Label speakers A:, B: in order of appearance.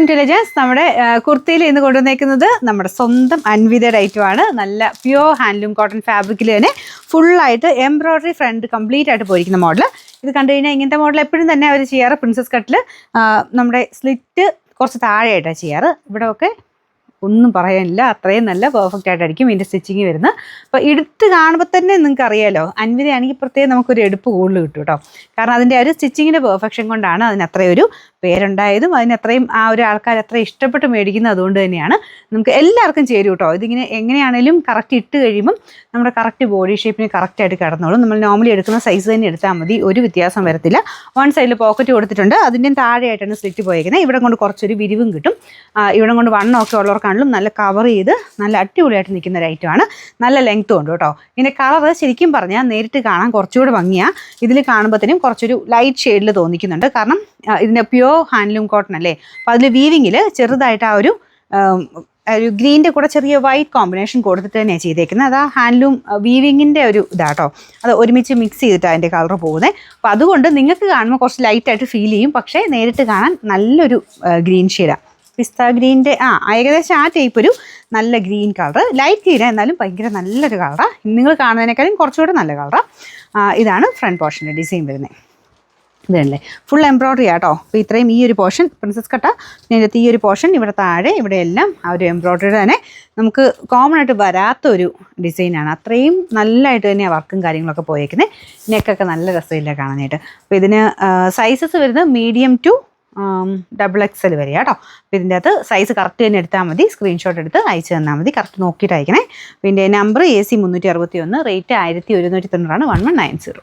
A: Welcome to legends. നമ്മുടെ കുർത്തിയിൽ ഇന്ന് കൊണ്ടുവന്നേക്കുന്നത് നമ്മുടെ സ്വന്തം അൻവിതയുടെ ഐറ്റമാണ്. നല്ല പ്യുവർ ഹാൻഡ്ലൂം കോട്ടൺ ഫാബ്രിക്കിൽ തന്നെ ഫുള്ളായിട്ട് എംബ്രോയ്ഡറി ഫ്രണ്ട് കംപ്ലീറ്റ് ആയിട്ട് പോയിരിക്കുന്ന മോഡൽ. ഇത് കണ്ടു കഴിഞ്ഞാൽ ഇങ്ങനത്തെ മോഡൽ എപ്പോഴും തന്നെ അവർ ചെയ്യാറ് പ്രിൻസസ് കട്ടിൽ നമ്മുടെ സ്ലിറ്റ് കുറച്ച് താഴെയായിട്ടാണ് ചെയ്യാറ്. ഇവിടെ ഒക്കെ ഒന്നും പറയാനില്ല, അത്രയും നല്ല പെർഫെക്റ്റ് ആയിട്ടായിരിക്കും ഇതിൻ്റെ സ്റ്റിച്ചിങ് വരുന്നത്. അപ്പോൾ എടുത്ത് കാണുമ്പോൾ തന്നെ നിങ്ങൾക്ക് അറിയാമല്ലോ, അൻവിതയാണെങ്കിൽ പ്രത്യേകം നമുക്കൊരു എടുപ്പ് കൂടുതൽ കിട്ടും കേട്ടോ. കാരണം അതിൻ്റെ ഒരു സ്റ്റിച്ചിങ്ങിൻ്റെ പെർഫെക്ഷൻ കൊണ്ടാണ് അതിന് അത്രയും ഒരു പേരുണ്ടായതും അതിനത്രയും ആ ഒരു ആൾക്കാർ അത്ര ഇഷ്ടപ്പെട്ട് മേടിക്കുന്നത്. അതുകൊണ്ട് തന്നെയാണ് നമുക്ക് എല്ലാവർക്കും ചേരും കേട്ടോ. ഇതിങ്ങനെ എങ്ങനെയാണെങ്കിലും കറക്റ്റ് ഇട്ട് കഴിയുമ്പം നമ്മുടെ കറക്റ്റ് ബോഡി ഷേപ്പിന് കറക്റ്റായിട്ട് കിടന്നോളും. നമ്മൾ നോർമലി എടുക്കുന്ന സൈസ് തന്നെ എടുത്താൽ മതി, ഒരു വ്യത്യാസം വരത്തില്ല. വൺ സൈഡിൽ പോക്കറ്റ് കൊടുത്തിട്ടുണ്ട്, അതിൻ്റെയും താഴെയായിട്ടാണ് സ്ലിറ്റ് പോയിരിക്കുന്നത്. ഇവിടെ കൊണ്ട് കുറച്ചൊരു വിരിവും കിട്ടും. ഇവിടെ കൊണ്ട് വണ്ണമൊക്കെ ഉള്ളവർക്കാണെങ്കിലും നല്ല കവർ ചെയ്ത് നല്ല അടിപൊളിയായിട്ട് നിൽക്കുന്ന ഒരു ഐറ്റമാണ്. നല്ല ലെങ്ത്തും ഉണ്ട് കേട്ടോ. ഇതിൻ്റെ കളർ ശരിക്കും പറഞ്ഞാൽ നേരിട്ട് കാണാൻ കുറച്ചുകൂടെ ഭംഗിയാണ്. ഇതിൽ കാണുമ്പോഴത്തേനും കുറച്ചൊരു ലൈറ്റ് ഷെയ്ഡിൽ തോന്നിക്കുന്നുണ്ട്. കാരണം ഇതിൻ്റെ പ്യുവർ ഹാൻഡ്ലൂം കോട്ടൺ അല്ലേ. അപ്പോൾ അതിൽ വീവിങ്ങിൽ ചെറുതായിട്ട് ആ ഒരു ഗ്രീൻ്റെ കൂടെ ചെറിയ വൈറ്റ് കോമ്പിനേഷൻ കൊടുത്തിട്ട് തന്നെയാണ് ചെയ്തേക്കുന്നത്. അത് ആ ഹാൻഡ്ലൂം വീവിങ്ങിൻ്റെ ഒരു ഇതാട്ടോ. അത് ഒരുമിച്ച് മിക്സ് ചെയ്തിട്ടാണ് അതിൻ്റെ കളർ പോകുന്നത്. അപ്പോൾ അതുകൊണ്ട് നിങ്ങൾക്ക് കാണുമ്പോൾ കുറച്ച് ലൈറ്റായിട്ട് ഫീൽ ചെയ്യും, പക്ഷേ നേരിട്ട് കാണാൻ നല്ലൊരു ഗ്രീൻ ഷെയ്ഡാണ്. പിസ്ത ഗ്രീൻ്റെ ഏകദേശം ആ ടൈപ്പ് ഒരു നല്ല ഗ്രീൻ കളർ, ലൈറ്റ് ഗ്രീൻ എന്നാലും ഭയങ്കര നല്ലൊരു കളറാണ്. നിങ്ങൾ കാണുന്നതിനേക്കാളും കുറച്ചുകൂടെ നല്ല കളറാണ്. ഇതാണ് ഫ്രണ്ട് പോർഷൻ്റെ ഡിസൈൻ വരുന്നത്. ഇതല്ലേ ഫുൾ എംബ്രോയ്ഡറി ആട്ടോ. അപ്പോൾ ഇത്രയും ഈ ഒരു പോർഷൻ പ്രിൻസസ് കട്ട, ഇതിനകത്ത് ഈ ഒരു പോർഷൻ ഇവിടെ താഴെ ഇവിടെ എല്ലാം ആ ഒരു എംബ്രോയ്ഡറി തന്നെ നമുക്ക് കോമൺ ആയിട്ട് വരാത്തൊരു ഡിസൈനാണ്. അത്രയും നല്ലതായിട്ട് തന്നെയാണ് വർക്കും കാര്യങ്ങളൊക്കെ പോയേക്കുന്നത്. നെക്കൊക്കെ നല്ല രസമില്ല കാണാനായിട്ട്. അപ്പോൾ ഇതിന് സൈസസ് വരുന്നത് മീഡിയം ടു XXL വരെ കേട്ടോ. അപ്പോൾ ഇതിൻ്റെ അകത്ത് സൈസ് കറക്റ്റ് തന്നെ എടുത്താൽ മതി. സ്ക്രീൻഷോട്ട് എടുത്ത് അയച്ചു തന്നാൽ മതി. കറക്റ്റ് നോക്കിയിട്ട് അയക്കണേ. പിന്നെ നമ്പർ AC 361, റേറ്റ് 1190, 1190.